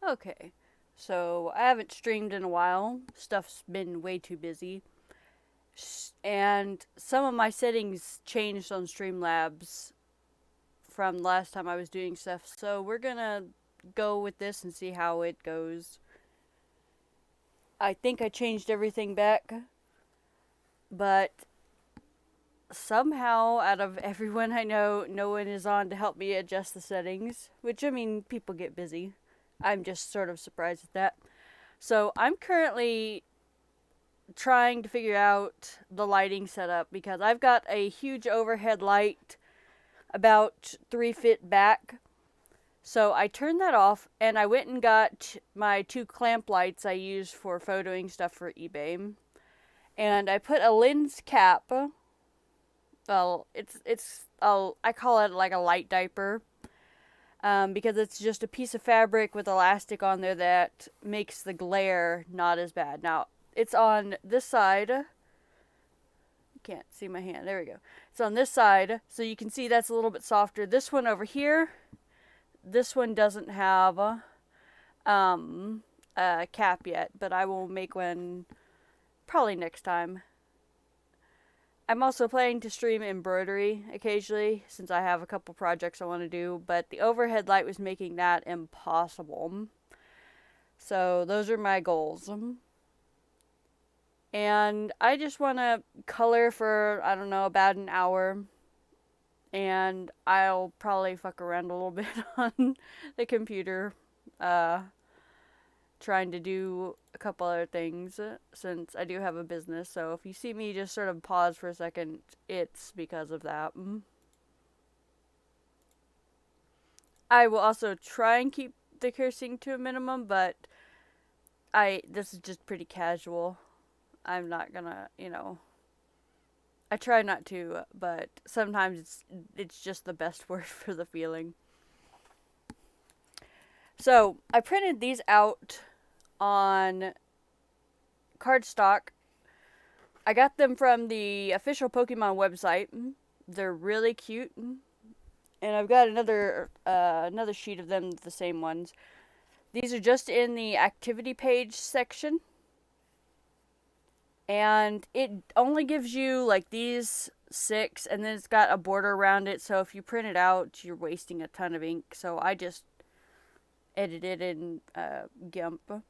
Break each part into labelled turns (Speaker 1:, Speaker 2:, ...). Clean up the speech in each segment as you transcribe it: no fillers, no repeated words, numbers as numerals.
Speaker 1: Okay, so I haven't streamed in a while. Stuff's been way too busy. And some of my settings changed on Streamlabs from last time I was doing stuff. So we're gonna go with this and see how it goes. I think I changed everything back, but somehow out of everyone I know, no one is on to help me adjust the settings. Which, I mean, people get busy. I'm just sort of surprised at that. So I'm currently trying to figure out the lighting setup because I've got a huge overhead light about 3 feet back. So I turned that off and I went and got my two clamp lights I use for photoing stuff for eBay. And I put a lens cap. Well, I call it like a light diaper. Because it's just a piece of fabric with elastic on there that makes the glare not as bad. Now, it's on this side. You can't see my hand. There we go. It's on this side, so you can see that's a little bit softer. This one over here, this one doesn't have a cap yet, but I will make one probably next time. I'm also planning to stream embroidery occasionally since I have a couple projects I want to do, but the overhead light was making that impossible. So those are my goals. And I just want to color for, I don't know, about an hour. And I'll probably fuck around a little bit on the computer, trying to do a couple other things since I do have a business. So if you see me just sort of pause for a second, it's because of that. I will also try and keep the cursing to a minimum, but this is just pretty casual. I'm not gonna, I try not to, but sometimes it's just the best word for the feeling. So I printed these out on cardstock. I got them from the official Pokemon website. They're really cute, and I've got another sheet of them, the same ones. These are just in the activity page section. And it only gives you like these 6, and then it's got a border around it. So if you print it out, you're wasting a ton of ink. So I just edited in GIMP.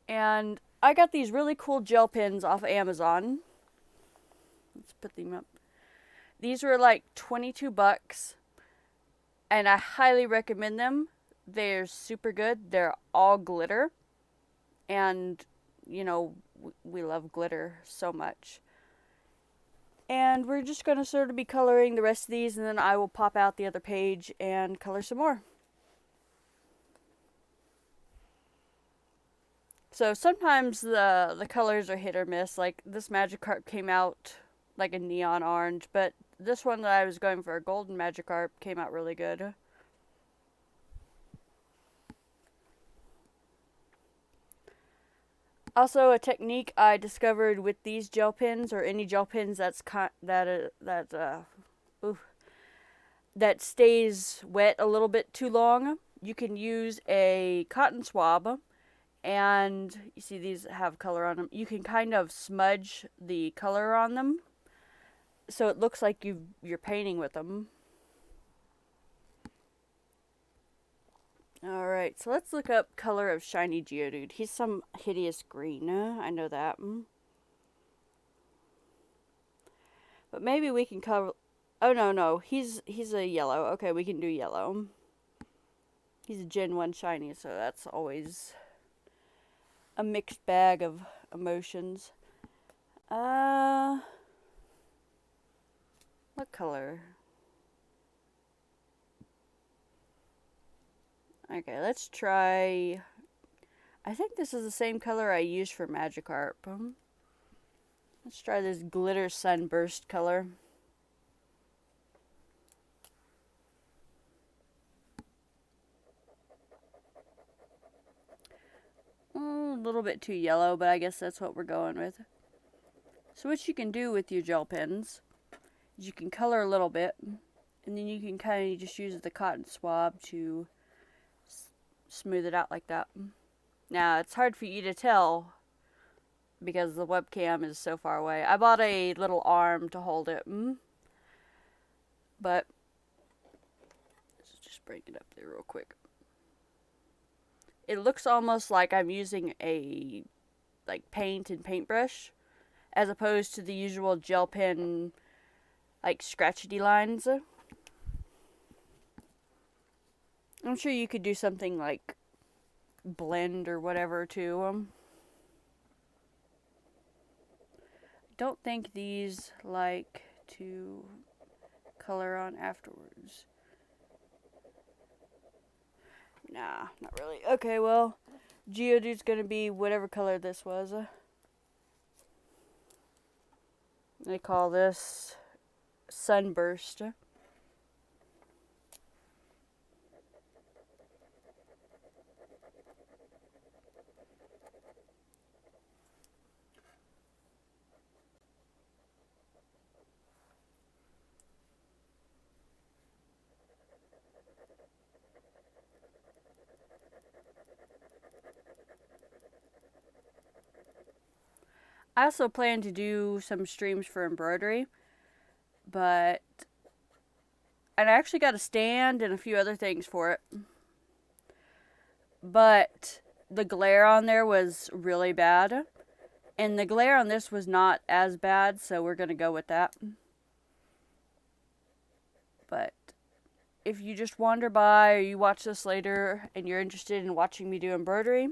Speaker 1: And I got these really cool gel pens off of Amazon. Let's put them up. These were like $22, and I highly recommend them. They're super good. They're all glitter, and we love glitter so much. And we're just going to sort of be coloring the rest of these, and then I will pop out the other page and color some more. So sometimes the colors are hit or miss. Like this Magikarp came out like a neon orange, but this one that I was going for, a golden Magikarp, came out really good. Also, a technique I discovered with these gel pens, or any gel pens that stays wet a little bit too long, you can use a cotton swab, and you see these have color on them. You can kind of smudge the color on them, so it looks like you're painting with them. Alright, so let's look up color of shiny Geodude. He's some hideous green. I know that. But maybe we can cover... Oh, no. He's a yellow. Okay, we can do yellow. He's a Gen 1 shiny, so that's always a mixed bag of emotions. What color? Okay, let's try... I think this is the same color I used for Magikarp. Let's try this glitter sunburst color. A little bit too yellow, but I guess that's what we're going with. So what you can do with your gel pens is you can color a little bit, and then you can kind of just use the cotton swab to smooth it out like that. Now, it's hard for you to tell because the webcam is so far away. I bought a little arm to hold it, but let's just bring it up there real quick. It looks almost like I'm using a paint and paintbrush as opposed to the usual gel pen scratchety lines. I'm sure you could do something like blend or whatever too. Don't think these like to color on afterwards. Nah, not really. Okay, well, Geodude's gonna be whatever color this was. They call this Sunburst. I also plan to do some streams for embroidery, and I actually got a stand and a few other things for it. But the glare on there was really bad, and the glare on this was not as bad, so we're gonna go with that. But if you just wander by or you watch this later and you're interested in watching me do embroidery,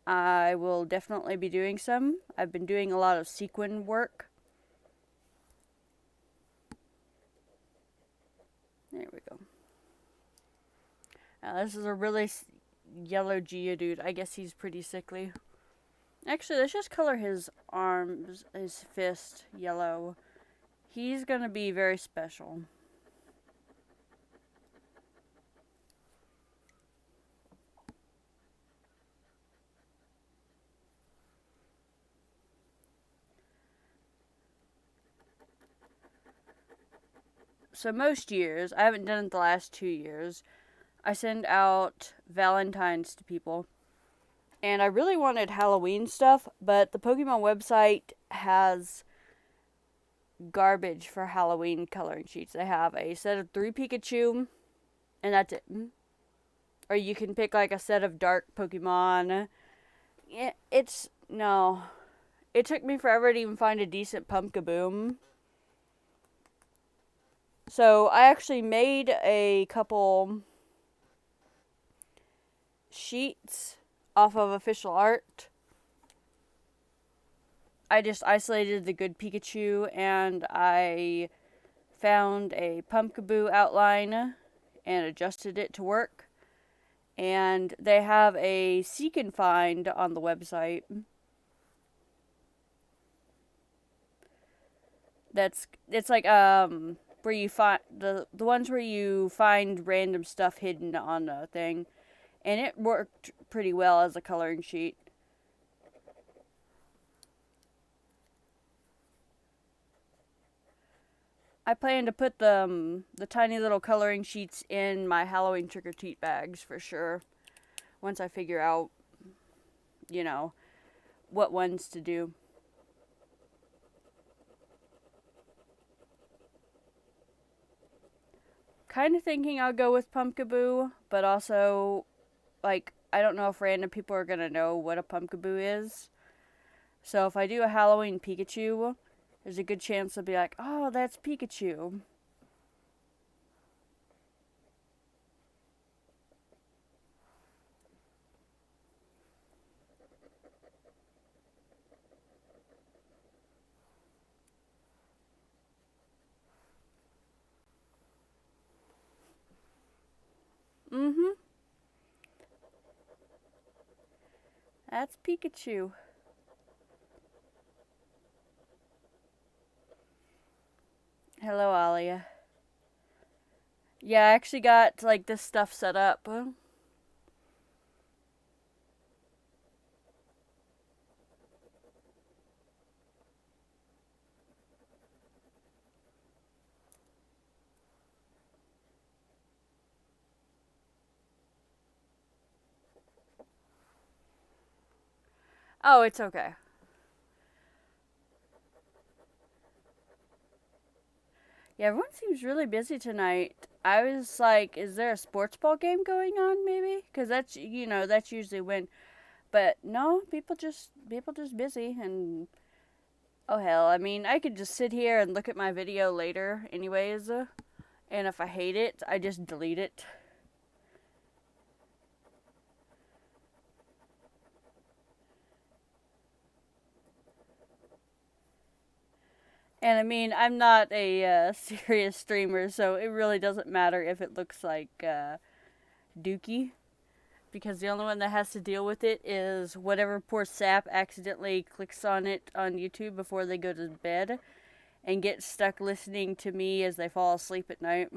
Speaker 1: I will definitely be doing some. I've been doing a lot of sequin work. There we go. Now this is a really yellow Geodude. I guess he's pretty sickly. Actually, let's just color his arms, his fist, yellow. He's gonna be very special. So most years, I haven't done it the last 2 years, I send out valentines to people. And I really wanted Halloween stuff, but the Pokemon website has garbage for Halloween coloring sheets. They have a set of 3 Pikachu, and that's it. Or you can pick a set of dark Pokemon. No. It took me forever to even find a decent Pumpkaboom. So I actually made a couple sheets off of official art. I just isolated the good Pikachu and I found a Pumpkaboo outline and adjusted it to work. And they have a seek and find on the website. It's where you find the ones where you find random stuff hidden on a thing, and it worked pretty well as a coloring sheet. I plan to put the tiny little coloring sheets in my Halloween trick-or-treat bags for sure, once I figure out, what ones to do. Kind of thinking I'll go with Pumpkaboo, but also, I don't know if random people are going to know what a Pumpkaboo is. So if I do a Halloween Pikachu, there's a good chance they'll be like, oh, that's Pikachu. Mm-hmm. That's Pikachu. Hello, Alia. Yeah, I actually got, this stuff set up. Oh, it's okay. Yeah, everyone seems really busy tonight. I was like, is there a sports ball game going on maybe? Cuz that's usually when, but no, people just busy and oh hell, I mean, I could just sit here and look at my video later anyways, and if I hate it, I just delete it. And I mean, I'm not a serious streamer, so it really doesn't matter if it looks like Dookie, because the only one that has to deal with it is whatever poor sap accidentally clicks on it on YouTube before they go to bed and gets stuck listening to me as they fall asleep at night.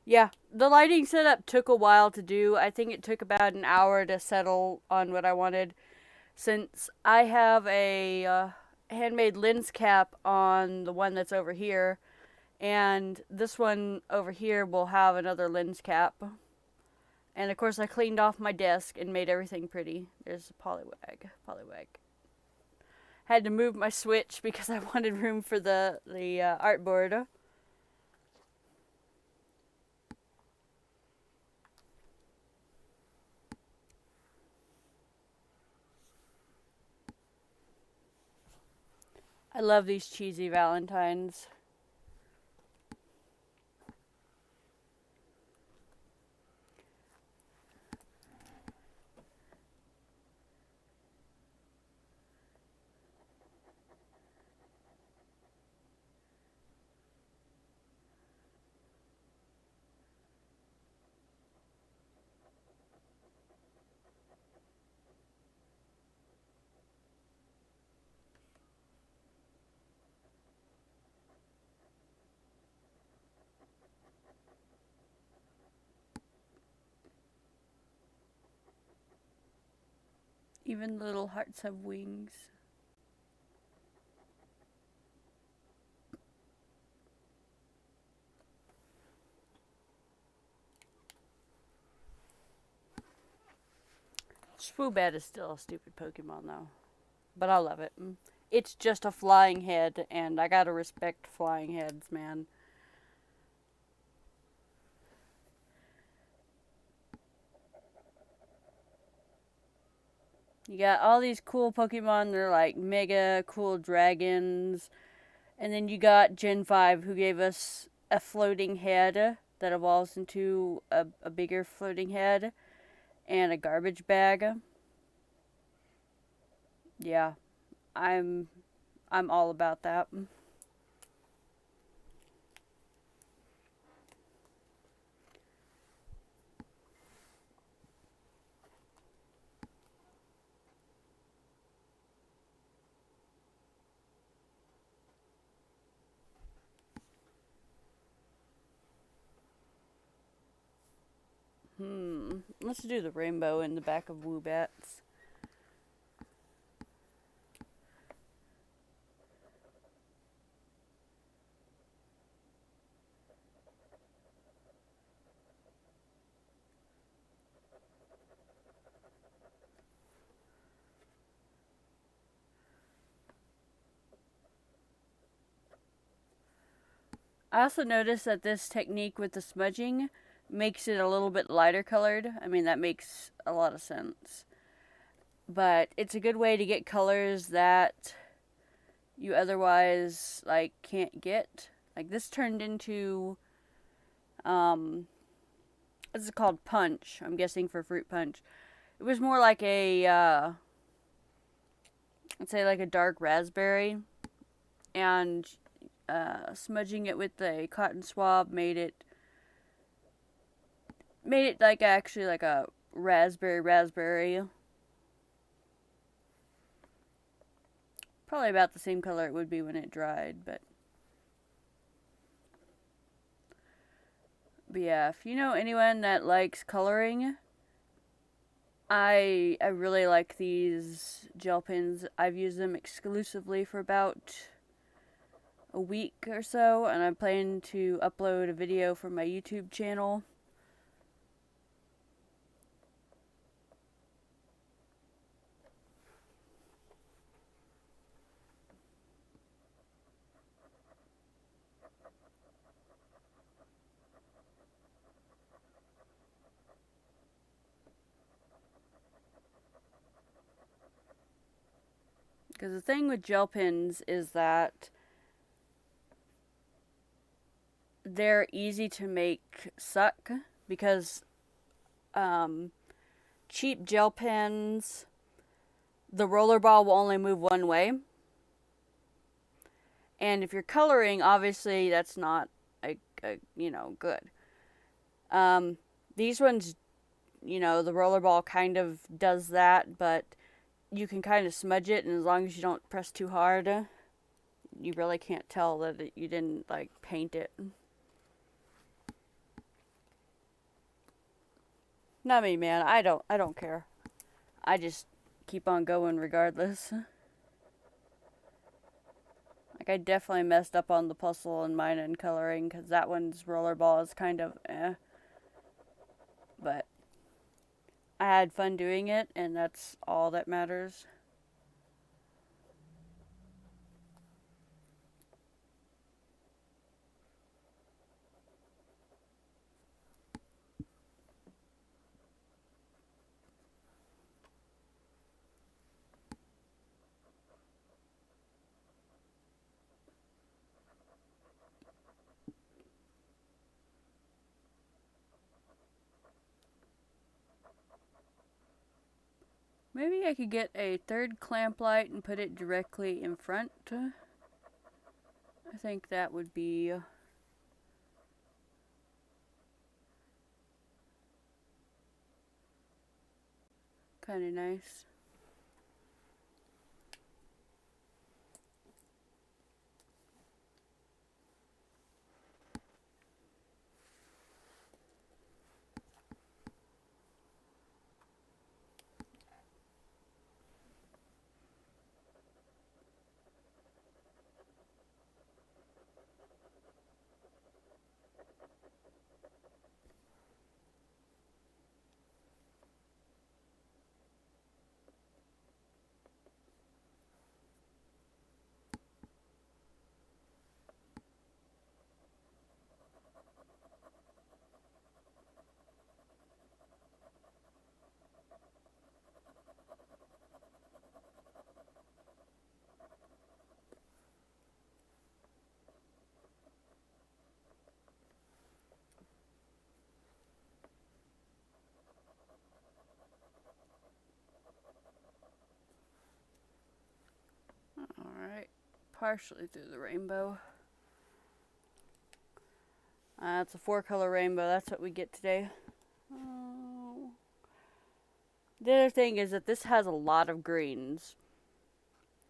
Speaker 1: Yeah, the lighting setup took a while to do. I think it took about an hour to settle on what I wanted, since I have a handmade lens cap on the one that's over here, and this one over here will have another lens cap. And of course, I cleaned off my desk and made everything pretty. There's a polywag. Had to move my switch because I wanted room for the artboard. I love these cheesy valentines. Even little hearts have wings. Swoobat is still a stupid Pokemon though, but I love it. It's just a flying head, and I gotta respect flying heads, man. You got all these cool Pokemon, they're like mega cool dragons. And then you got Gen 5, who gave us a floating head that evolves into a bigger floating head and a garbage bag. Yeah, I'm I'm all about that. Let's do the rainbow in the back of Woobats. I also noticed that this technique with the smudging makes it a little bit lighter colored. I mean, that makes a lot of sense. But it's a good way to get colors that you otherwise like can't get. Like this turned into this is called punch. I'm guessing for fruit punch. It was more like a I'd say like a dark raspberry, and smudging it with a cotton swab made it like actually like a raspberry. Probably about the same color it would be when it dried, but yeah, if you know anyone that likes coloring, I really like these gel pens. I've used them exclusively for about a week or so, and I'm planning to upload a video for my YouTube channel. Because the thing with gel pens is that they're easy to make suck because cheap gel pens, the roller ball will only move one way. And if you're coloring, obviously that's not good. These ones, the roller ball kind of does that, but you can kind of smudge it, and as long as you don't press too hard, you really can't tell that you didn't like paint it. Not me, man. I don't care. I just keep on going regardless. Like, I definitely messed up on the puzzle in mine and coloring, because that one's rollerball is kind of But I had fun doing it, and that's all that matters. Maybe I could get a third clamp light and put it directly in front. I think that would be kind of nice. Alright, partially through the rainbow. It's a 4-color rainbow. That's what we get today. Oh. The other thing is that this has a lot of greens,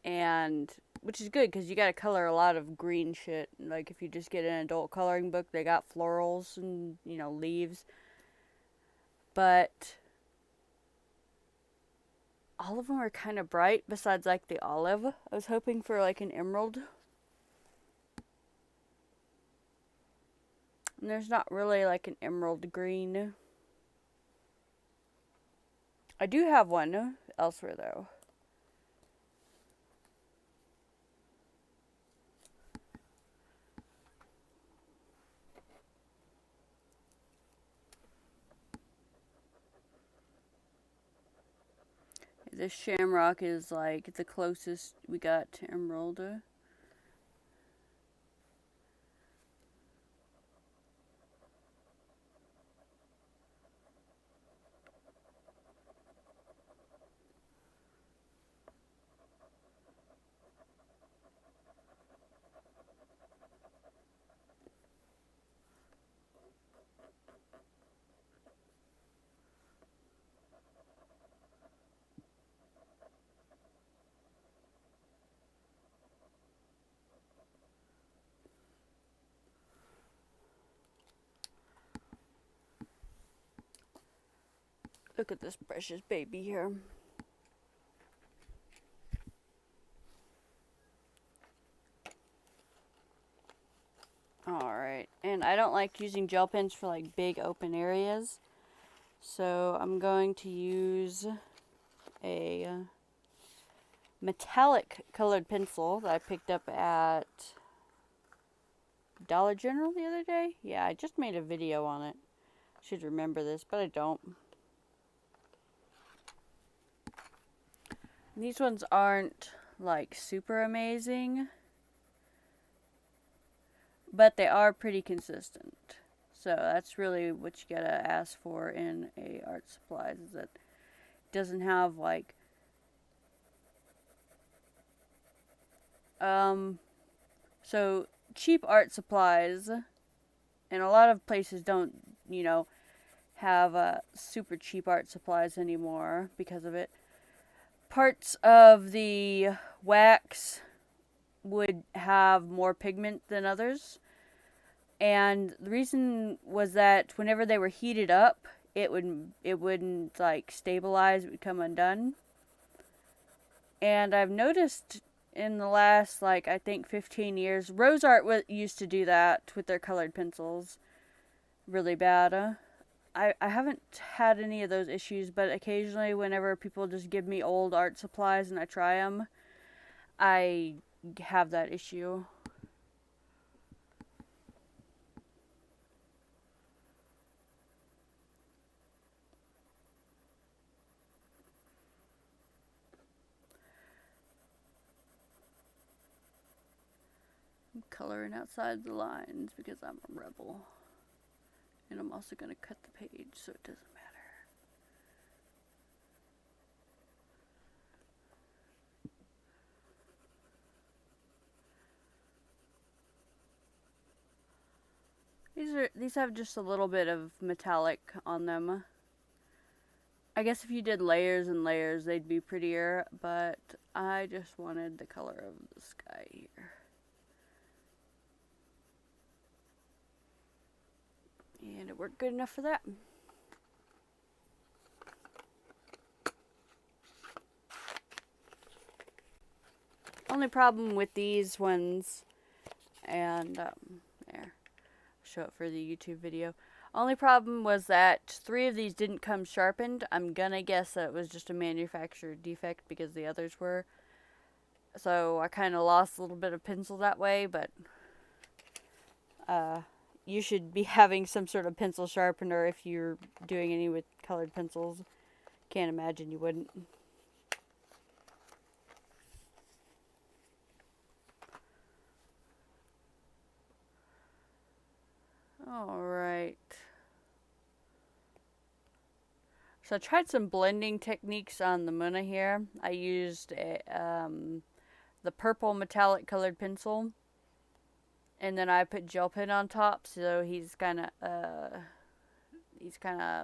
Speaker 1: and which is good because you got to color a lot of green shit. Like if you just get an adult coloring book, they got florals and leaves, but all of them are kind of bright. Besides like the olive, I was hoping for like an emerald. And there's not really like an emerald green. I do have one elsewhere though. This shamrock is like the closest we got to emerald. Look at this precious baby here. Alright, and I don't like using gel pens for like big open areas. So I'm going to use a metallic colored pencil that I picked up at Dollar General the other day. Yeah, I just made a video on it. Should remember this, but I don't. These ones aren't like super amazing, but they are pretty consistent. So that's really what you gotta ask for in a art supplies, is that it doesn't have like so cheap art supplies, and a lot of places don't, you know, have super cheap art supplies anymore because of it. Parts of the wax would have more pigment than others. And the reason was that whenever they were heated up, it wouldn't like stabilize, it would come undone. And I've noticed in the last, like, I think 15 years, Rose Art used to do that with their colored pencils really bad. I haven't had any of those issues, but occasionally whenever people just give me old art supplies and I try them, I have that issue. I'm coloring outside the lines because I'm a rebel. And I'm also going to cut the page so it doesn't matter. These have just a little bit of metallic on them. I guess if you did layers and layers, they'd be prettier, but I just wanted the color of the sky here. And it worked good enough for that. Only problem with these ones, and there, show it for the YouTube video. Only problem was that 3 of these didn't come sharpened. I'm gonna guess that it was just a manufacturer defect because the others were. So I kind of lost a little bit of pencil that way, but you should be having some sort of pencil sharpener if you're doing any with colored pencils. Can't imagine you wouldn't. Alright. So I tried some blending techniques on the Muna here. I used the purple metallic colored pencil. And then I put gel pen on top, so he's kind of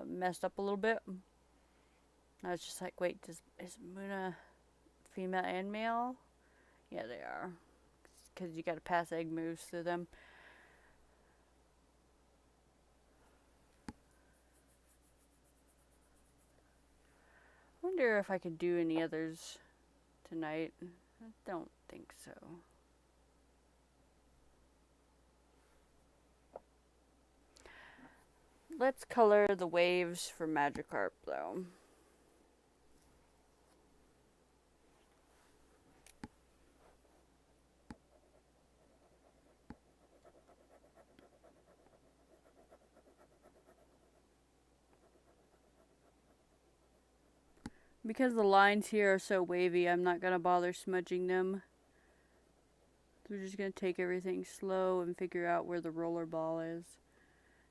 Speaker 1: messed up a little bit. I was just like, wait, is Muna female and male? Yeah, they are. Because you got to pass egg moves through them. Wonder if I could do any others tonight. I don't think so. Let's color the waves for Magikarp, though. Because the lines here are so wavy, I'm not going to bother smudging them. We're just going to take everything slow and figure out where the roller ball is.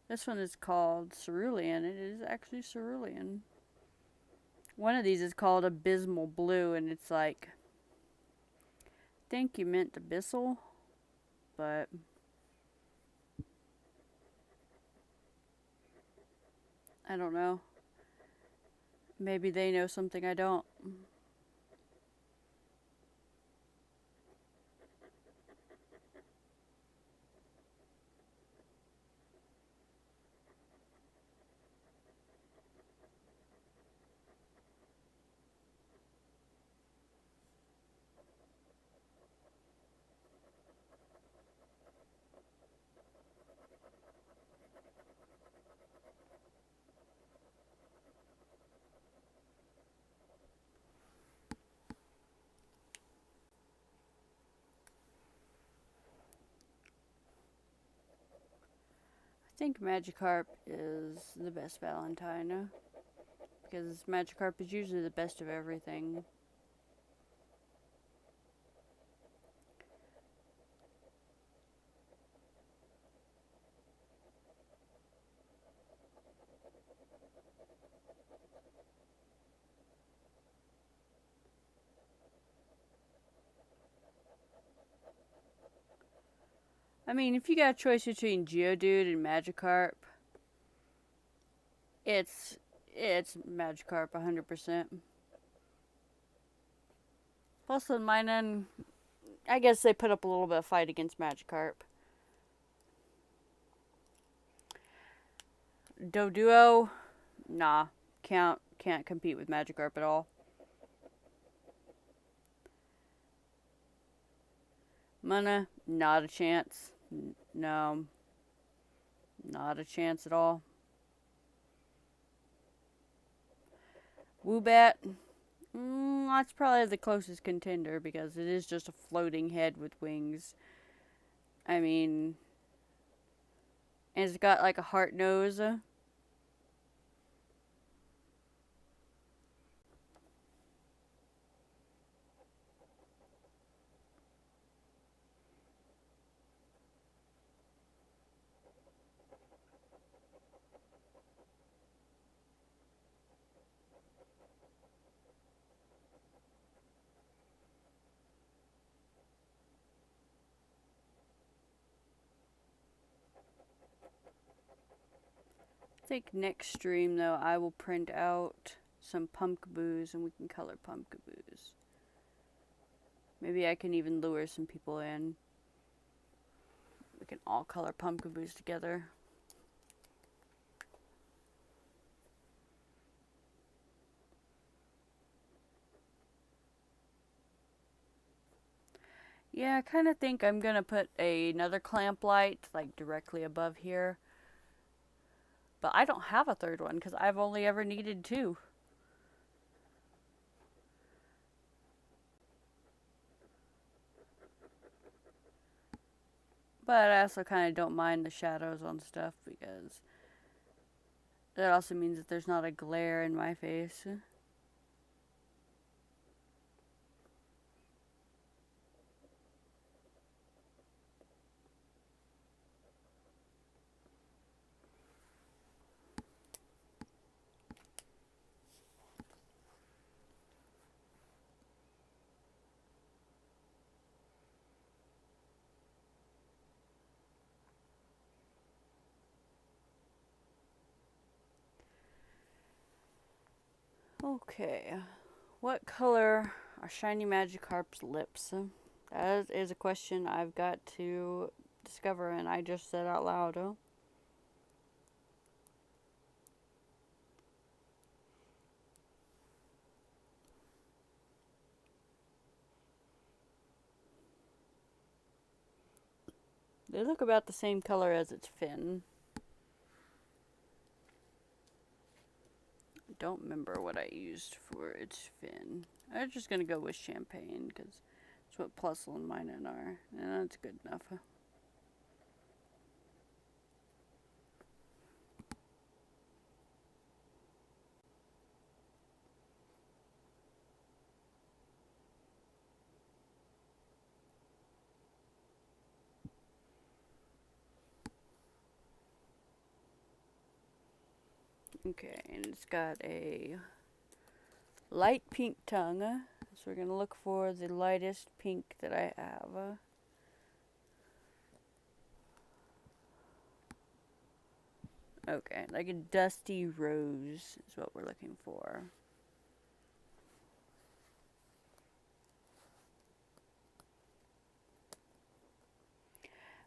Speaker 1: This one is called Cerulean. It is actually Cerulean. One of these is called Abysmal Blue, and it's like, I think you meant Abyssal, but I don't know. Maybe they know something I don't. think Magikarp is the best Valentine. Because Magikarp is usually the best of everything. I mean, if you got a choice between Geodude and Magikarp, it's Magikarp 100%. Plus, with Minun, I guess they put up a little bit of fight against Magikarp. Doduo, nah, can't compete with Magikarp at all. Mana, not a chance. No, not a chance at all. Woobat, that's probably the closest contender because it is just a floating head with wings. I mean, and it's got like a heart nose. I think next stream though I will print out some pumpkaboos and we can color pumpkaboos. Maybe I can even lure some people in. We can all color pumpkaboos together. Yeah, I kind of think I'm gonna put another clamp light like directly above here. But I don't have a third one because I've only ever needed 2. But I also kind of don't mind the shadows on stuff because that also means that there's not a glare in my face. Okay, what color are Shiny Magikarp's lips? That is a question I've got to discover, and I just said out loud. They look about the same color as its fin. I don't remember what I used for its fin. I'm just gonna go with champagne because that's what Plusle and Minun are, and that's good enough. Okay, and it's got a light pink tongue, so we're gonna look for the lightest pink that I have. Okay, like a dusty rose is what we're looking for.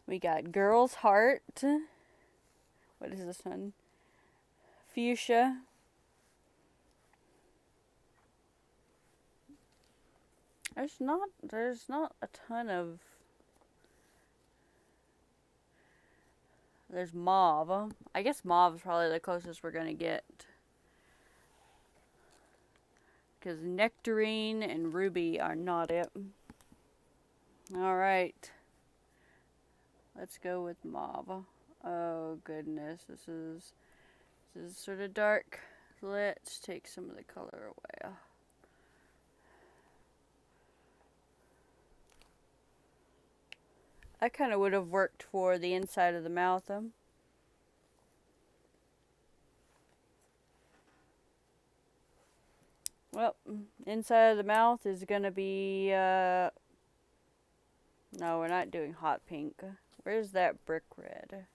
Speaker 1: We got Girl's Heart. What is this one? Fuchsia. There's not a ton of. There's Mauve. I guess Mauve is probably the closest we're gonna get. Because Nectarine and Ruby are not it. Alright. Let's go with Mauve. Oh goodness, this is sort of dark. Let's take some of the color away. I kind of would have worked for the inside of the mouth. Well, inside of the mouth is gonna be, no, we're not doing hot pink. Where's that brick red?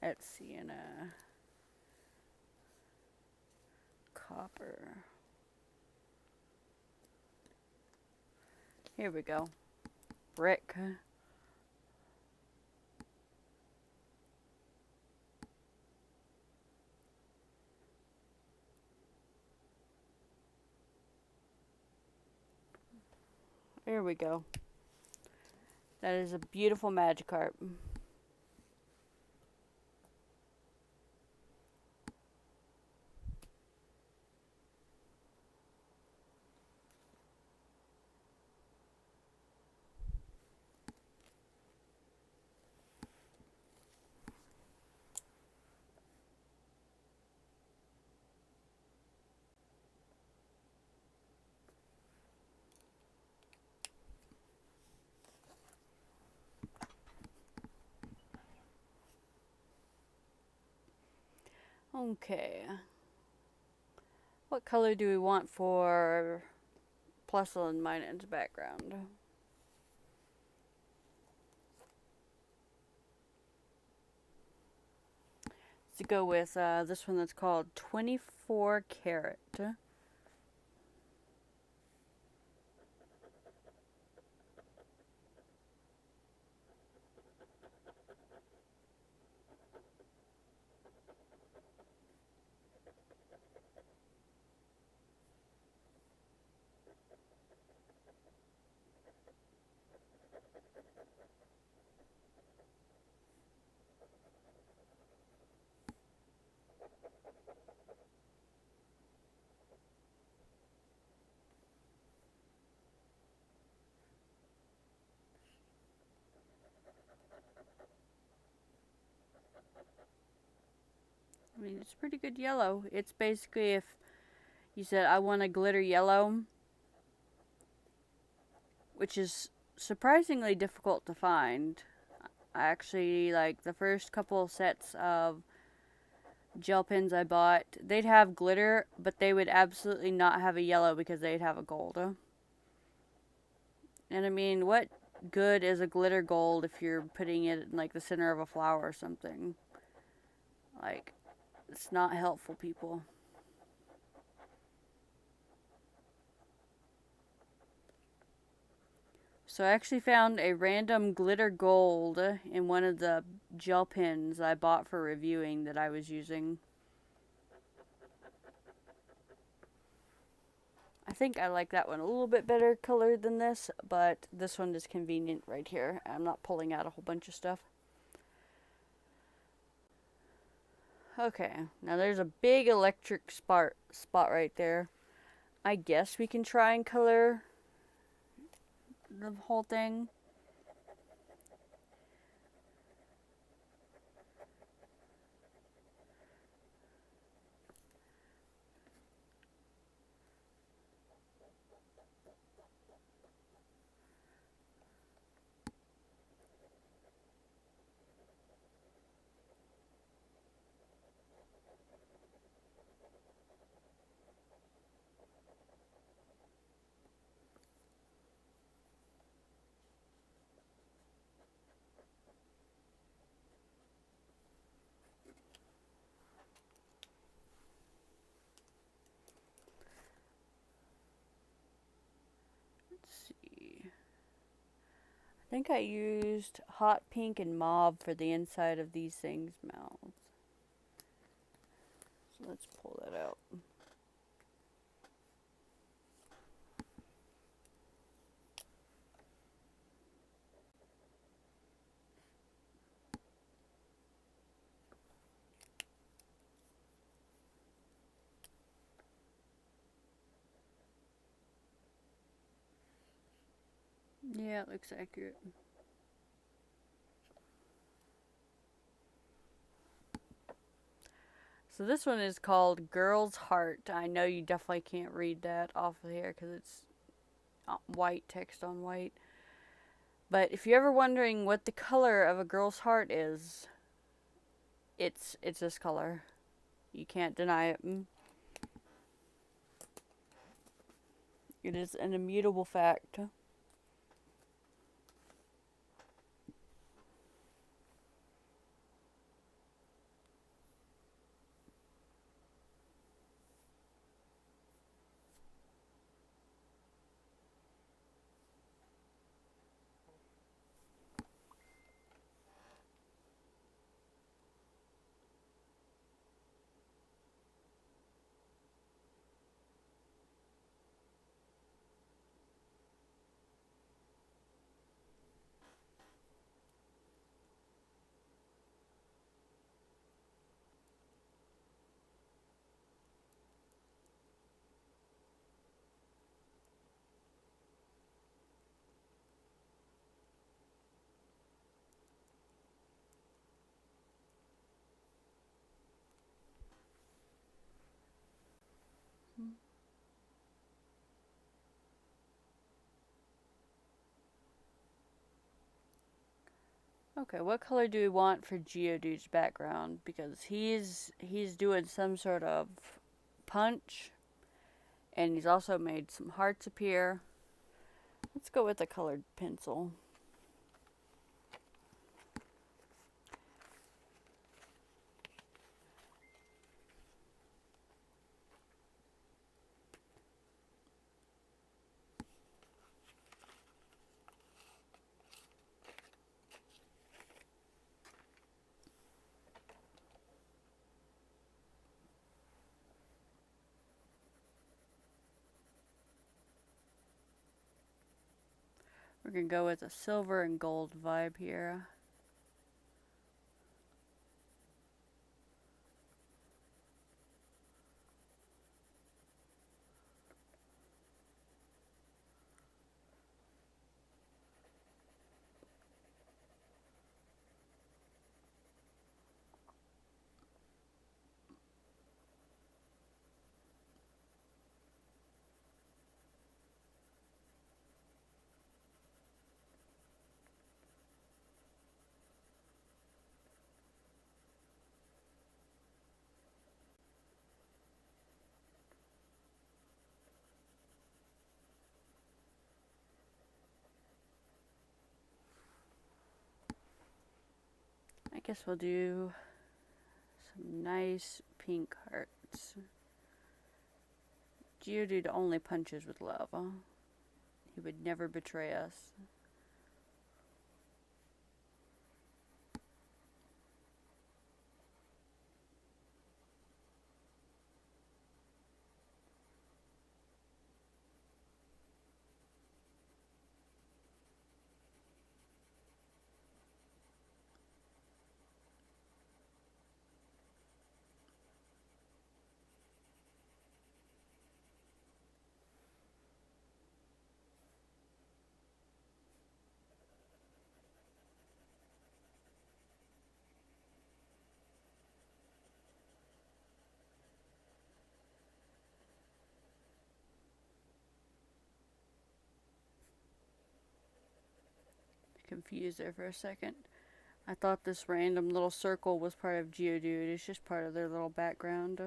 Speaker 1: That's sienna. Copper. Here we go. Brick. There we go. That is a beautiful Magikarp. Okay. What color do we want for Plusle and Minon's background? To go with this one that's called 24 Carat. I mean, it's pretty good yellow. It's basically if you said, I want a glitter yellow, which is surprisingly difficult to find. I actually, like, the first couple sets of gel pens I bought, they'd have glitter, but they would absolutely not have a yellow because they'd have a gold. And I mean, what good is a glitter gold if you're putting it in, like, the center of a flower or something? Like, it's not helpful, people. So I actually found a random glitter gold in one of the gel pens I bought for reviewing that I was using. I think I like that one a little bit better colored than this, but this one is convenient right here. I'm not pulling out a whole bunch of stuff. Okay, now there's a big electric spot right there. I guess we can try and color the whole thing. Let's see. I think I used hot pink and mauve for the inside of these things' mouths. So let's pull that out. Yeah, it looks accurate. So this one is called Girl's Heart. I know you definitely can't read that off of here because it's white text on white. But if you're ever wondering what the color of a girl's heart is, it's this color. You can't deny it. It is an immutable fact. Okay, what color do we want for Geodude's background? Because he's doing some sort of punch, and he's also made some hearts appear. Let's go with a colored pencil. We're going to go with a silver and gold vibe here. I guess we'll do some nice pink hearts. Geodude only punches with love. He would never betray us. Confused there for a second. I thought this random little circle was part of Geodude. It's just part of their little background.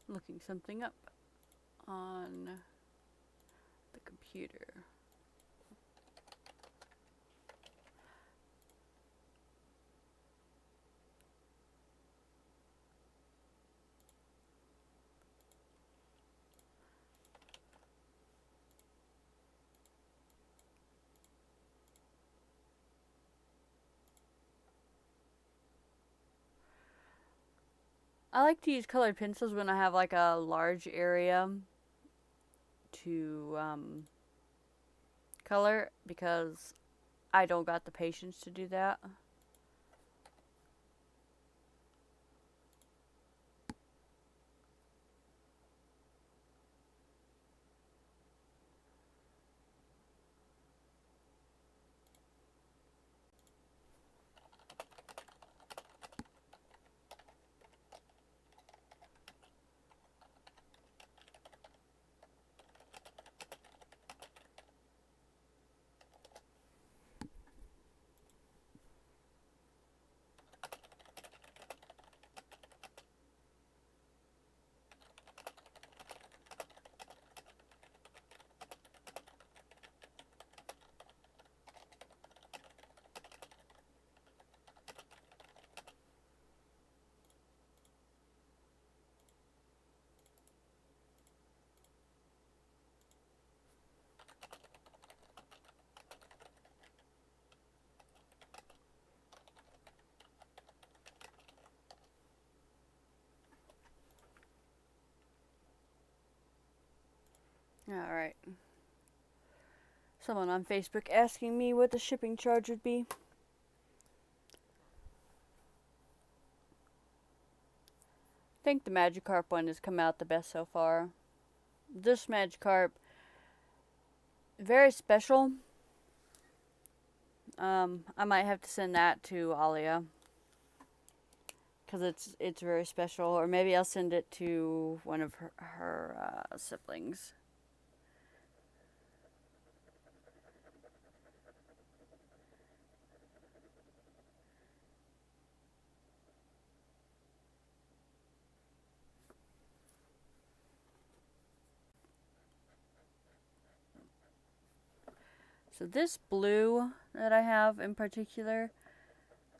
Speaker 1: Looking something up on the computer. I like to use colored pencils when I have like a large area to color, because I don't got the patience to do that. Alright. Someone on Facebook asking me what the shipping charge would be. I think the Magikarp one has come out the best so far. This Magikarp, very special. I might have to send that to Alia, because it's very special, or maybe I'll send it to one of her siblings. So this blue that I have in particular,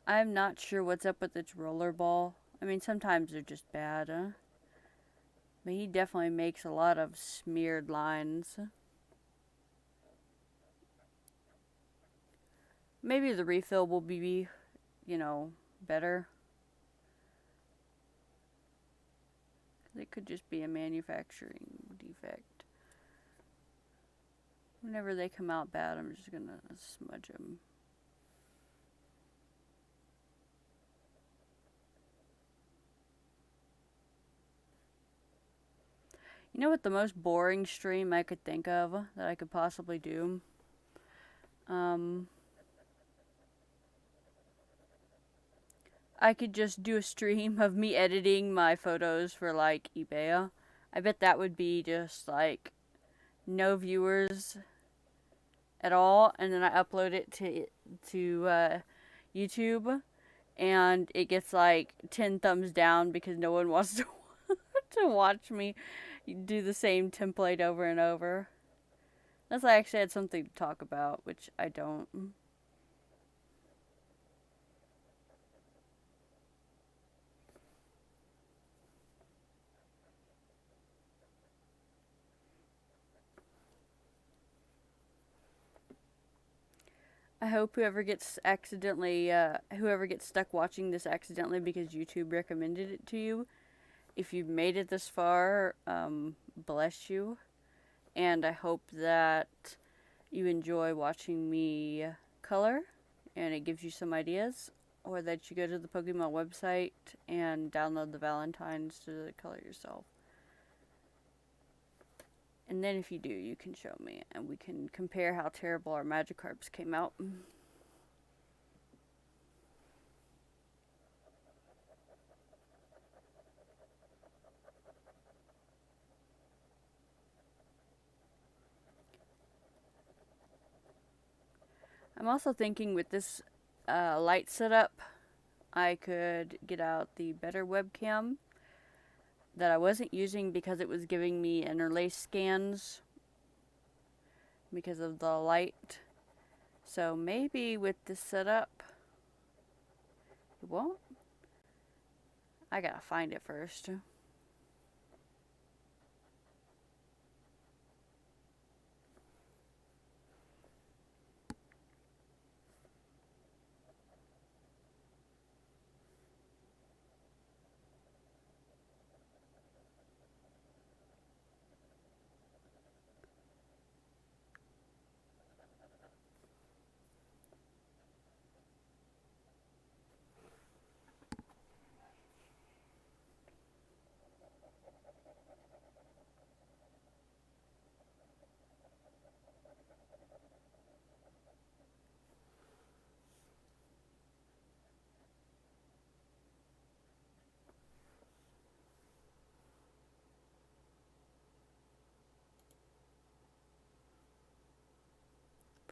Speaker 1: I'm not sure what's up with its rollerball. I mean, sometimes they're just bad, but he definitely makes a lot of smeared lines. Maybe the refill will be, better. It could just be a manufacturing defect. Whenever they come out bad, I'm just gonna smudge them. You know what the most boring stream I could think of that I could possibly do? I could just do a stream of me editing my photos for like eBay. I bet that would be just like no viewers at all, and then I upload it to YouTube, and it gets like 10 thumbs down because no one wants to watch me do the same template over and over. Unless I actually had something to talk about, which I don't. I hope whoever gets stuck watching this accidentally because YouTube recommended it to you, if you've made it this far, bless you. And I hope that you enjoy watching me color and it gives you some ideas, or that you go to the Pokemon website and download the valentines to color yourself. And then if you do, you can show me and we can compare how terrible our Magikarps came out. I'm also thinking with this light setup, I could get out the better webcam that I wasn't using because it was giving me interlace scans because of the light. So maybe with this setup, it won't. I gotta find it first.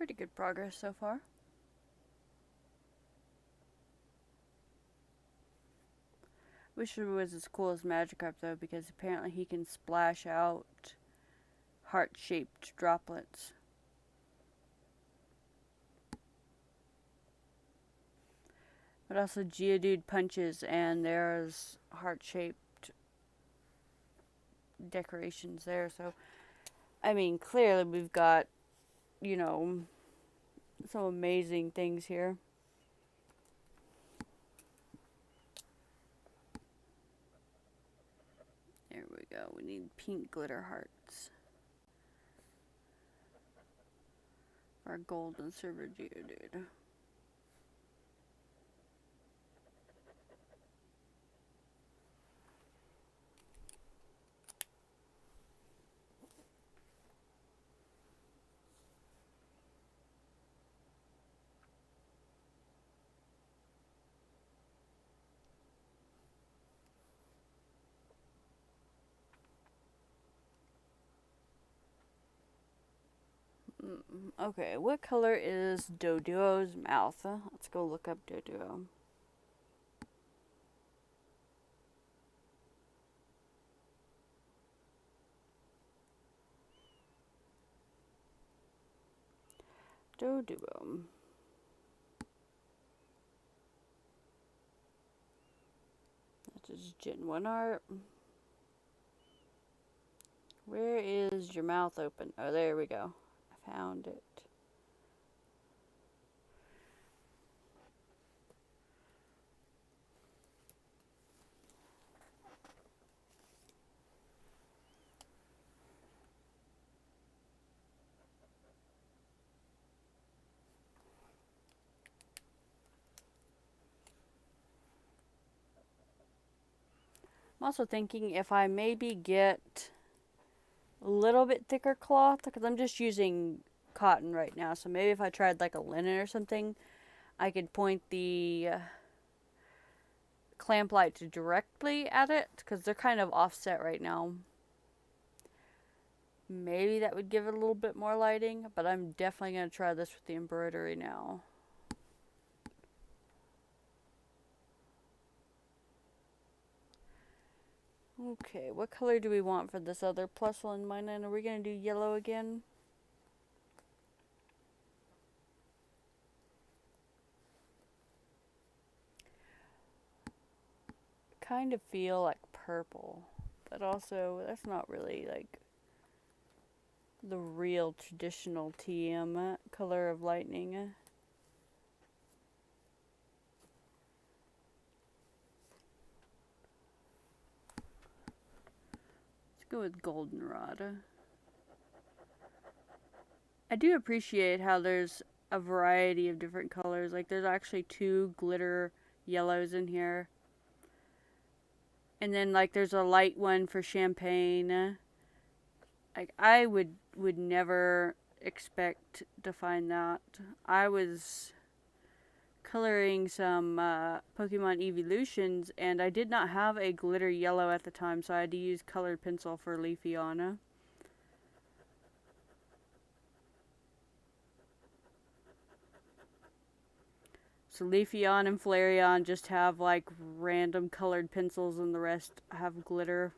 Speaker 1: pretty good progress so far. Wish it was as cool as Magikarp though, because apparently he can splash out heart-shaped droplets. But also Geodude punches and there's heart-shaped decorations there. So, I mean, clearly we've got, you know, some amazing things here. There we go. We need pink glitter hearts. Our gold and silver Geodude. Okay, what color is Doduo's mouth? Let's go look up Doduo. Doduo. That's just Gen 1 art. Where is your mouth open? Oh, there we go. I found it. I'm also thinking if I maybe get a little bit thicker cloth, because I'm just using cotton right now, so maybe if I tried like a linen or something, I could point the clamp light directly at it, because they're kind of offset right now. Maybe that would give it a little bit more lighting, but I'm definitely going to try this with the embroidery now. Okay, what color do we want for this other plus one mine? Are we going to do yellow again? Kind of feel like purple, but also that's not really like the real traditional TM color of lightning. Let's go with goldenrod. I do appreciate how there's a variety of different colors. Like there's actually 2 glitter yellows in here. And then like there's a light one for champagne. Like I would never expect to find that. I was coloring some Pokemon Evolutions and I did not have a glitter yellow at the time, so I had to use colored pencil for Leafeon. So Leafeon and Flareon just have like random colored pencils and the rest have glitter.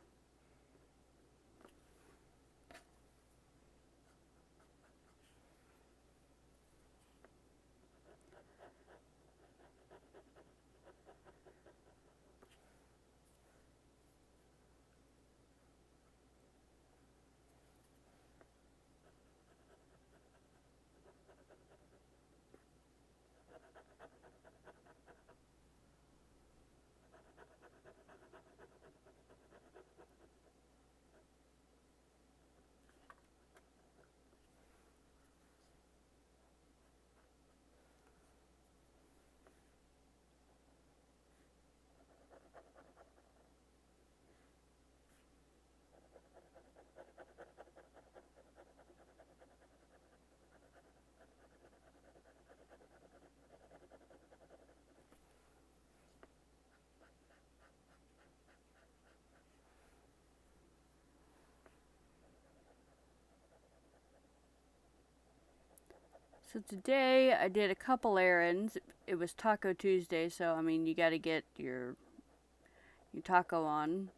Speaker 1: So today I did a couple errands. It was Taco Tuesday, so I mean you got to get your taco on.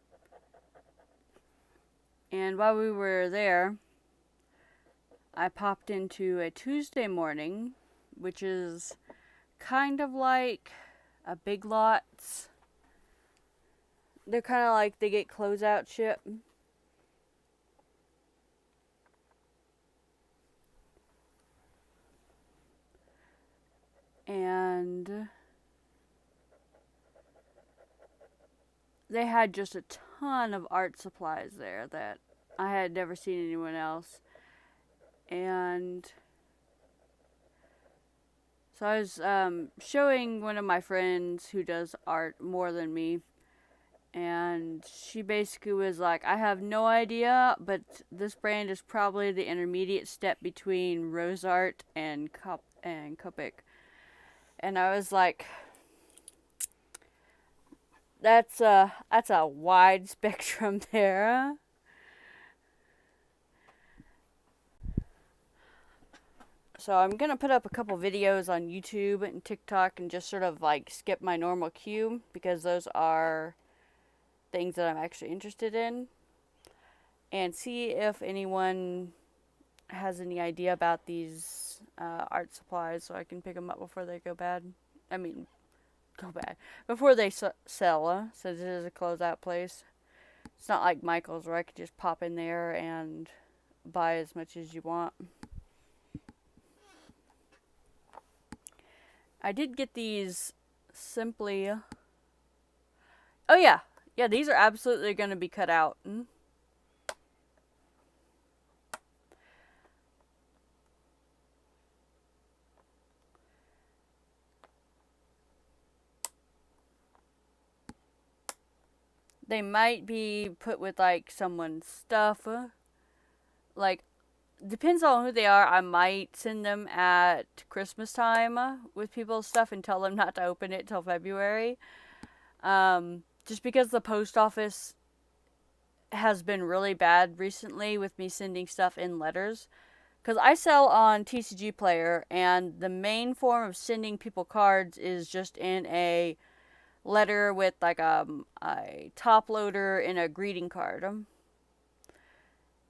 Speaker 1: And while we were there, I popped into a Tuesday morning, which is kind of like a Big Lots. They're kind of like they get closeout shit. And they had just a ton of art supplies there that I had never seen anyone else. And so I was showing one of my friends who does art more than me. And she basically was like, I have no idea, but this brand is probably the intermediate step between Rose Art and Copic. And I was like, that's a wide spectrum there. So I'm gonna put up a couple videos on YouTube and TikTok and just sort of like skip my normal queue because those are things that I'm actually interested in, and see if anyone has any idea about these art supplies so I can pick them up before they go bad. I mean, go bad. Before they sell, since it is a closeout place. It's not like Michael's where I could just pop in there and buy as much as you want. I did get these simply... Oh yeah. Yeah, these are absolutely going to be cut out. They might be put with like someone's stuff. Like, depends on who they are. I might send them at Christmas time with people's stuff and tell them not to open it till February. Just because the post office has been really bad recently with me sending stuff in letters. Because I sell on TCG Player, and the main form of sending people cards is just in a letter with like a top loader and a greeting card.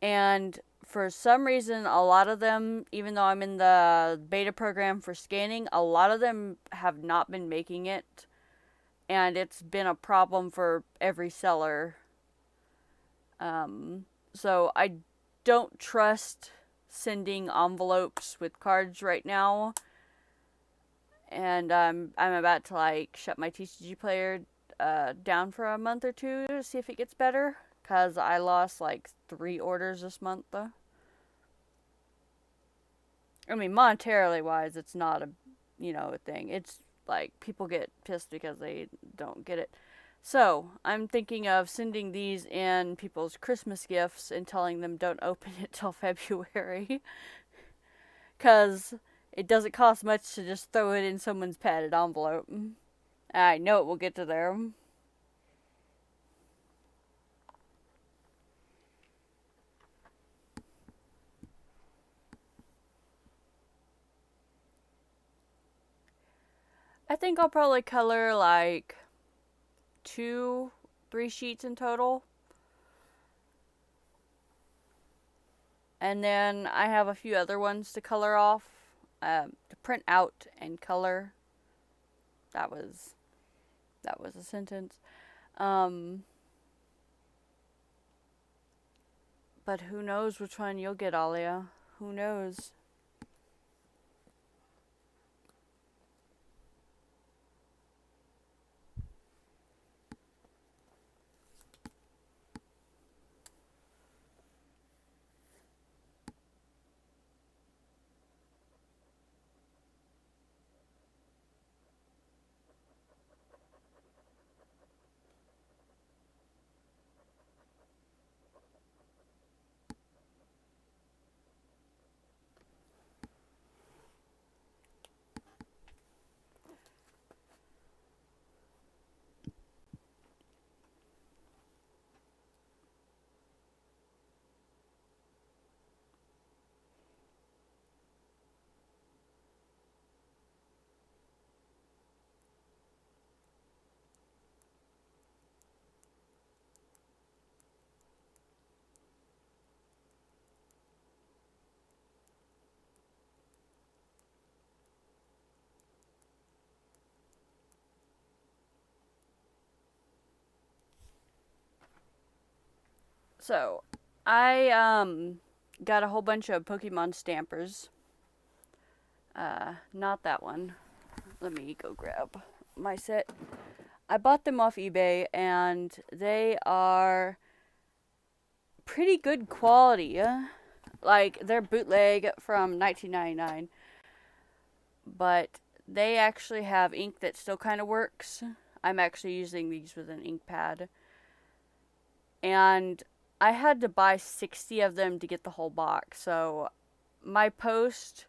Speaker 1: And for some reason, a lot of them, even though I'm in the beta program for scanning, a lot of them have not been making it. And it's been a problem for every seller. So I don't trust sending envelopes with cards right now. And I'm about to like shut my TCG Player down for a month or two to see if it gets better. Because I lost like 3 orders this month. I mean, monetarily wise, it's not a thing. It's like people get pissed because they don't get it. So I'm thinking of sending these in people's Christmas gifts and telling them don't open it till February. Because it doesn't cost much to just throw it in someone's padded envelope. I know it will get to there. I think I'll probably color like 2, 3 sheets in total. And then I have a few other ones to color off, to print out and color. That was a sentence. But who knows which one you'll get, Alia? Who knows? So, I got a whole bunch of Pokemon stampers. Not that one. Let me go grab my set. I bought them off eBay and they are pretty good quality. Like, they're bootleg from 1999, but they actually have ink that still kind of works. I'm actually using these with an ink pad. And I had to buy 60 of them to get the whole box. So my post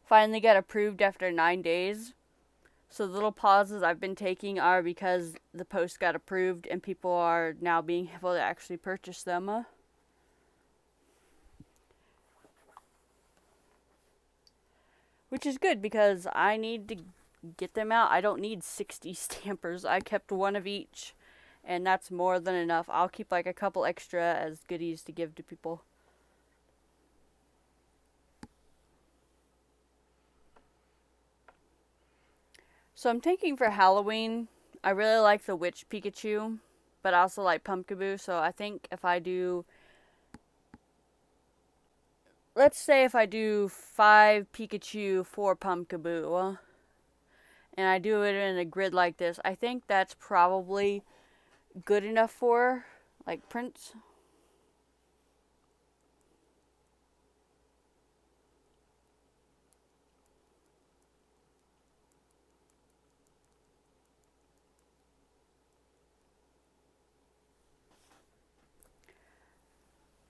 Speaker 1: finally got approved after 9 days. So the little pauses I've been taking are because the post got approved and people are now being able to actually purchase them. Which is good because I need to get them out. I don't need 60 stampers. I kept one of each, and that's more than enough. I'll keep like a couple extra as goodies to give to people. So I'm thinking for Halloween, I really like the Witch Pikachu, but I also like Pumpkaboo. So I think if I do, let's say if I do 5 Pikachu, 4 Pumpkaboo, and I do it in a grid like this, I think that's probably good enough for like prints.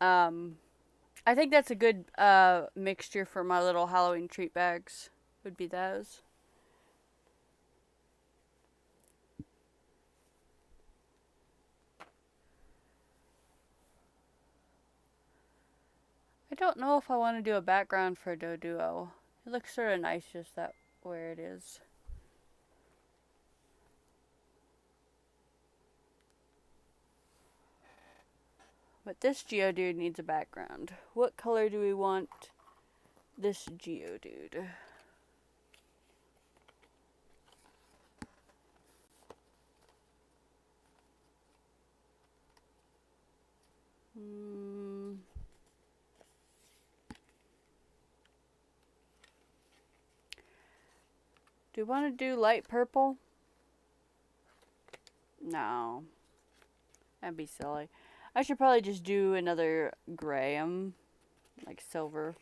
Speaker 1: Um, I think that's a good mixture for my little Halloween treat bags. Would be those. I don't know if I want to do a background for Doduo. It looks sort of nice just that where it is. But this Geodude needs a background. What color do we want this Geodude? Do you want to do light purple? No. That'd be silly. I should probably just do another gray, like silver.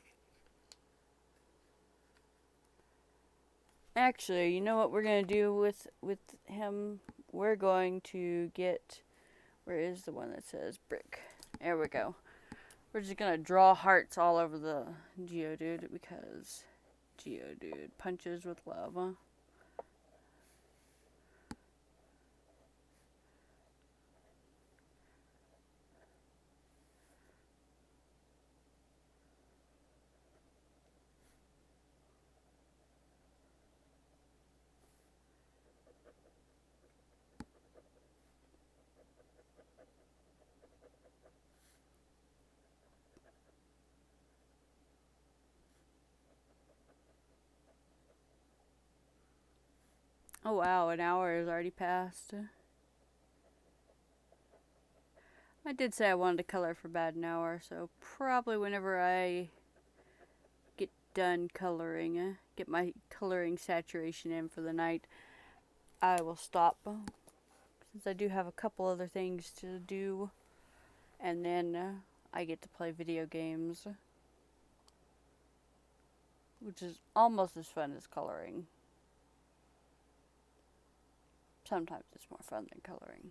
Speaker 1: Actually, you know what we're gonna do with him? We're going to get, where is the one that says brick? There we go. We're just gonna draw hearts all over the Geodude because Geodude punches with love. Huh? Oh wow, an hour has already passed. I did say I wanted to color for about an hour, so probably whenever I get done coloring, get my coloring saturation in for the night, I will stop. Since I do have a couple other things to do, and then I get to play video games, which is almost as fun as coloring. Sometimes it's more fun than coloring.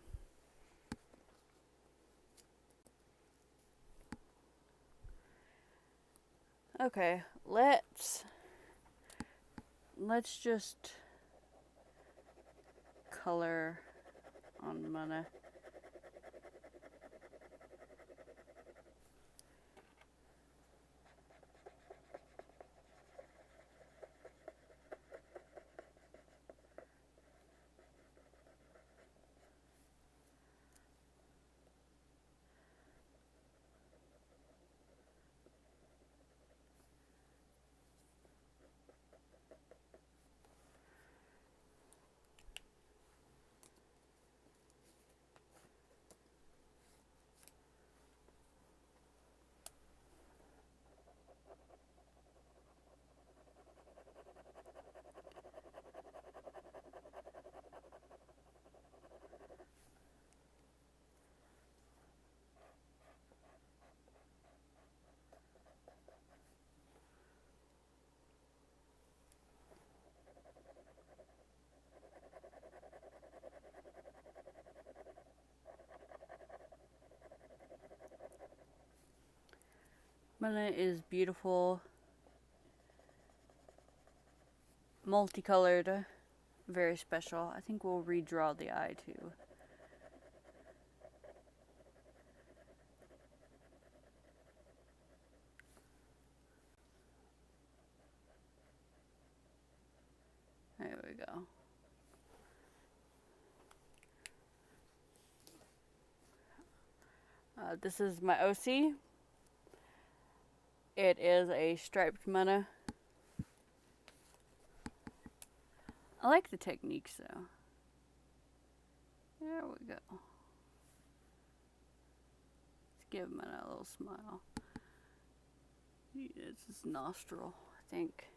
Speaker 1: Okay, let's just color on mana. Mana is beautiful, multicolored, very special. I think we'll redraw the eye too. There we go. This is my OC. It is a striped mana. I like the techniques though. There we go. Let's give mana a little smile. It's his nostril, I think.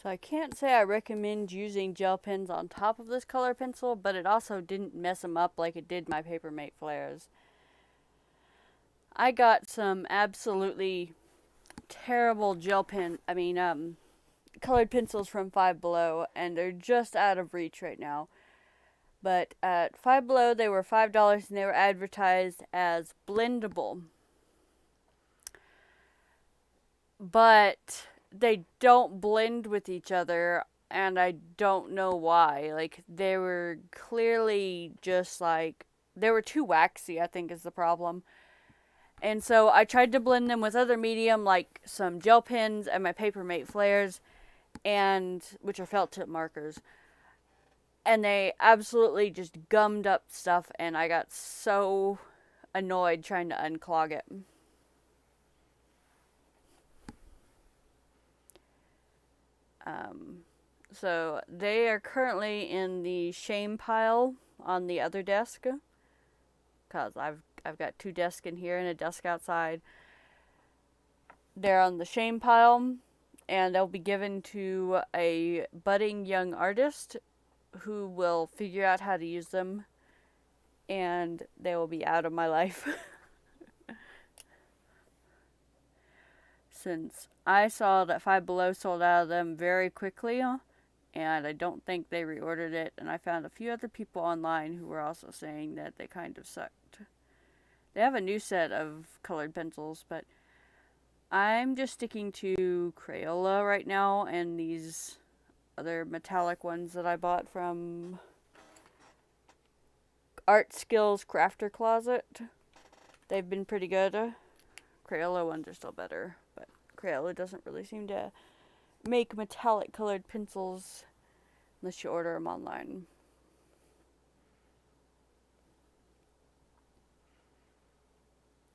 Speaker 1: So I can't say I recommend using gel pens on top of this color pencil, but it also didn't mess them up like it did my Papermate Flares. I got some absolutely terrible colored pencils from Five Below, and they're just out of reach right now. But at Five Below, they were $5 and they were advertised as blendable. But they don't blend with each other, and I don't know why. Like, they were clearly just like, they were too waxy, I think is the problem. And so I tried to blend them with other medium, like some gel pens and my Papermate Flares, and which are felt tip markers. And they absolutely just gummed up stuff, and I got so annoyed trying to unclog it. So they are currently in the shame pile on the other desk, because I've got two desks in here and a desk outside. They're on the shame pile, and they'll be given to a budding young artist who will figure out how to use them, and they will be out of my life. Since I saw that Five Below sold out of them very quickly, and I don't think they reordered it, and I found a few other people online who were also saying that they kind of sucked. They have a new set of colored pencils, but I'm just sticking to Crayola right now, and these other metallic ones that I bought from Art Skills Crafter Closet. They've been pretty good. Crayola ones are still better, but Crayola doesn't really seem to make metallic colored pencils unless you order them online.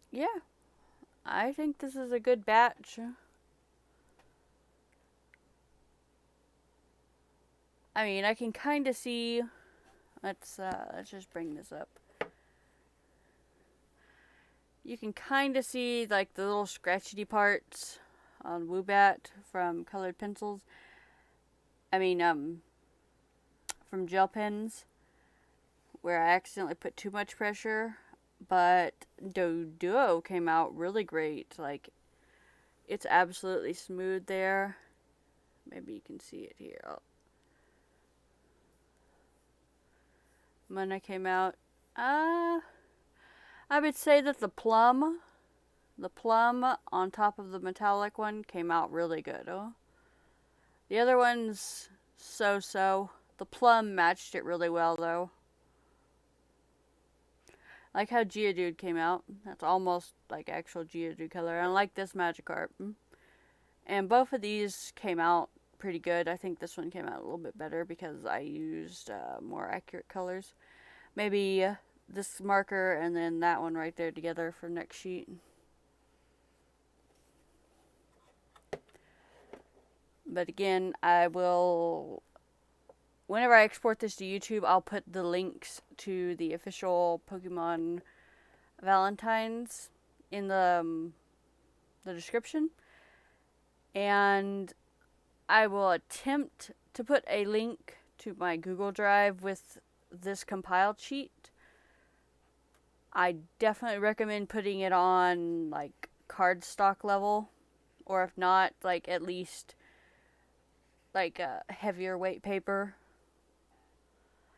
Speaker 1: Yeah, I think this is a good batch. I mean, I can kind of see. Let's just bring this up. You can kind of see like the little scratchy parts on Woobat from colored pencils. From gel pens, where I accidentally put too much pressure. But Duo came out really great. Like, it's absolutely smooth there. Maybe you can see it here. When I came out, I would say that the plum on top of the metallic one came out really good. The other one's so-so. The plum matched it really well, though. Like how Geodude came out. That's almost like actual Geodude color. And I like this Magikarp. And both of these came out pretty good. I think this one came out a little bit better because I used more accurate colors. Maybe this marker and then that one right there together for next sheet. But again, I will, whenever I export this to YouTube, I'll put the links to the official Pokemon Valentines in the description. And I will attempt to put a link to my Google Drive with this compiled sheet. I definitely recommend putting it on like cardstock level, or if not, like at least like a heavier weight paper.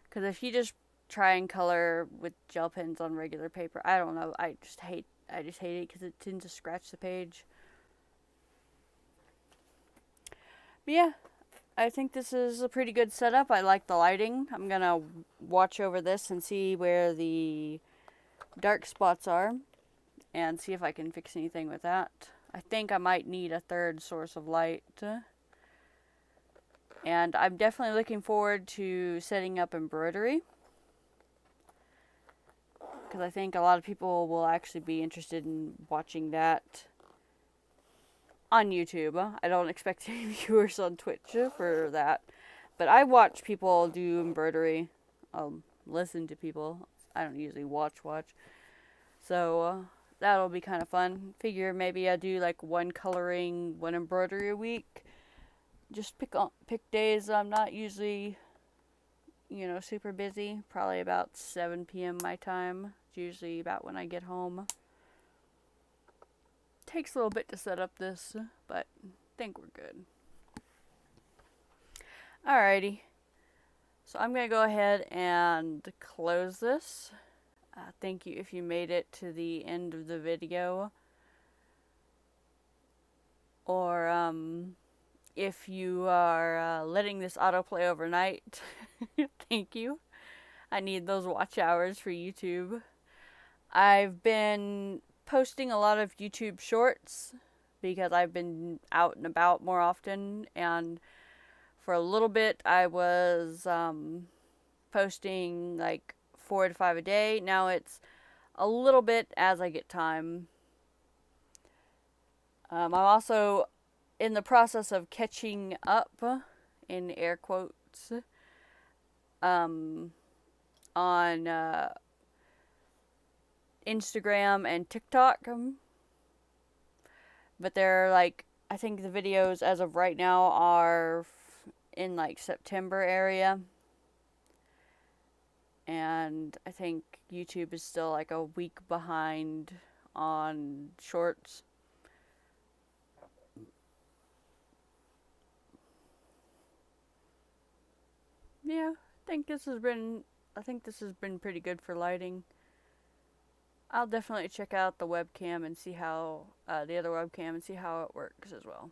Speaker 1: Because if you just try and color with gel pens on regular paper, I don't know, I just hate it because it tends to scratch the page. But yeah, I think this is a pretty good setup. I like the lighting. I'm gonna watch over this and see where the dark spots are and see if I can fix anything with that. I think I might need a third source of light. And I'm definitely looking forward to setting up embroidery, because I think a lot of people will actually be interested in watching that on YouTube. I don't expect any viewers on Twitch for that, but I watch people do embroidery. Listen to people. I don't usually watch. So that'll be kind of fun. Figure maybe I do like one coloring, one embroidery a week. Just pick days I'm not usually, super busy. Probably about 7 p.m. my time. It's usually about when I get home. Takes a little bit to set up this, but I think we're good. Alrighty. So I'm going to go ahead and close this. Thank you if you made it to the end of the video. Or, if you are letting this autoplay overnight, thank you. I need those watch hours for YouTube. I've been posting a lot of YouTube shorts because I've been out and about more often, and for a little bit I was posting like 4 to 5 a day. Now it's a little bit as I get time. I'm also in the process of catching up, in air quotes, on Instagram and TikTok. But they're like, I think the videos as of right now are in like September area. And I think YouTube is still like a week behind on shorts. Yeah, I think this has been pretty good for lighting. I'll definitely check out the webcam and see how the other webcam and see how it works as well.